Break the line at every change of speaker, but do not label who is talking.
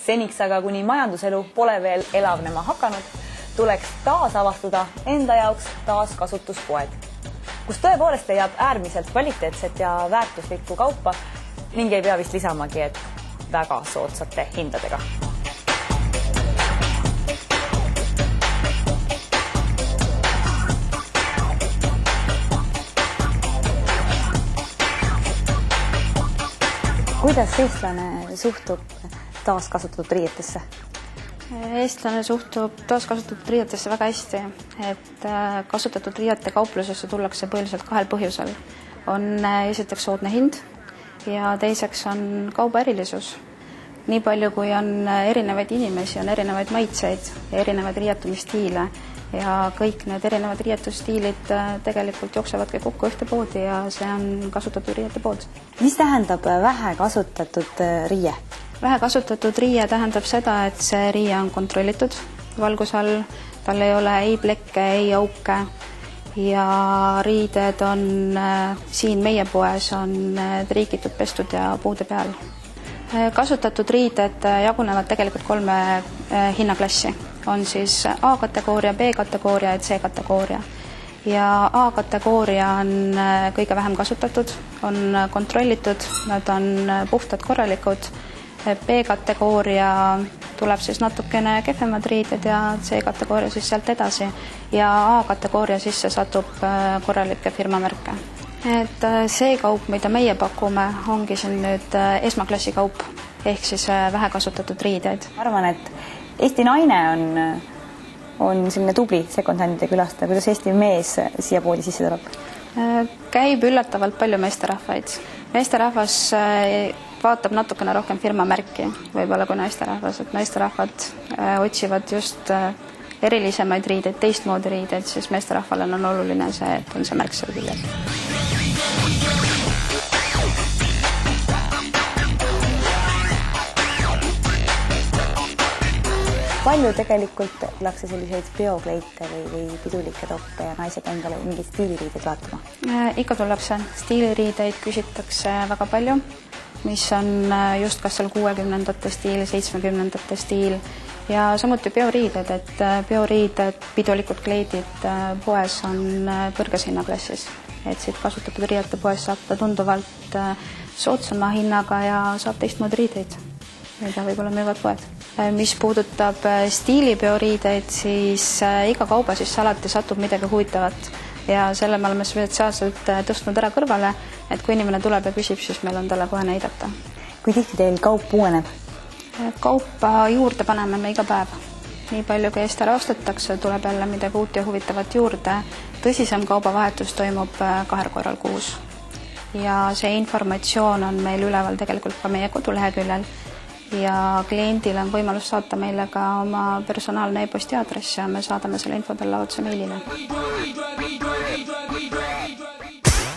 Seniks aga, kuni majanduselu pole veel elavnema hakanud, tuleks taas avastada enda jaoks taaskasutuspoed, kus tõepoolest leiab äärmiselt kvaliteetset ja väärtuslikku kaupa ning ei pea vist lisamagi, et väga soodsate hindadega. Kuidas eestlane suhtub taaskasutatud riietesse?
Eestlane suhtub taaskasutatud riietesse väga hästi, et kasutatud riiete kauplusesse tullakse põhiliselt kahel põhjusel. On esiteks soodne hind ja teiseks on kauba erilisus. Nii palju, kui on erinevaid inimesi, on erinevaid maitseid ja erinevaid riietumistiile ja kõik need erinevad riietustiilid tegelikult jooksevatki kokku ühte poodi ja see on kasutatud riiete pood.
Mis tähendab vähe kasutatud riie?
Vähe kasutatud riie tähendab seda, et see riie on kontrollitud valguse all, tal ei ole ei plekke, ei auke ja riided on siin meie poes on triikitud, pestud ja puude peal. Kasutatud riided jagunevad tegelikult 3 hinnaklassi. On siis A-kategooria, B-kategooria ja C-kategooria. Ja A-kategooria on kõige vähem kasutatud, on kontrollitud, nad on puhtad korralikud. B-kategooria tuleb siis natukene kehvemad riided ja C-kategooria siis sealt edasi ja A-kategooria sisse satub korralikke firmamärke. Et see kaup, mida meie pakume, ongi siin nüüd esmaklassi kaup, ehk siis vähe kasutatud riideid.
Ma arvan, et Eesti naine on selline tubli second-handide külastaja. Kuidas Eesti mees siia poodi sisse tuleb?
Käib üllatavalt palju meesterahvaid. Meesterahvas vaatab natukene rohkem firmamärki, võib-olla kui naisterahvas, et naisterahvad otsivad just erilisemaid riideid, teistmoodi riideid, siis meesterahvale on oluline see, et on see märk seal küljel.
Palju tegelikult tullakse selliseid peokleite või pidulikke toppe ja naised endale mingid stiiliriideid vaatama?
Ikka tuleb see. Stiiliriideid küsitakse väga palju, mis on just kas seal 60-ndate stiil, 70-ndate stiil ja samuti peoriided, et peoriided, pidulikud kleidid poes on kõrges hinnaklassis. Et siit kasutatud riiete poes saab ta tunduvalt soodsama hinnaga ja saab teistmoodi riideid, mida võib-olla müüvad poed. Mis puudutab stiilipeoriideid, siis iga kauba siis alati satub midagi huvitavat ja selle me oleme spetsiaalselt tõstnud ära kõrvale, et kui inimene tuleb ja küsib, siis meil on talle kohe näidata.
Kui tihti teil kaup uueneb?
Kaupa juurde paneme me iga päev. Nii palju, kui eest ära ostetakse, tuleb jälle midagi uut ja huvitavat juurde. Tõsisem kaubavahetus toimub 2 korral kuus. Ja see informatsioon on meil üleval tegelikult ka meie koduleheküljel ja kliendil on võimalus saata meile ka oma personaalne e-posti aadress ja me saadame selle info talle otse meilile.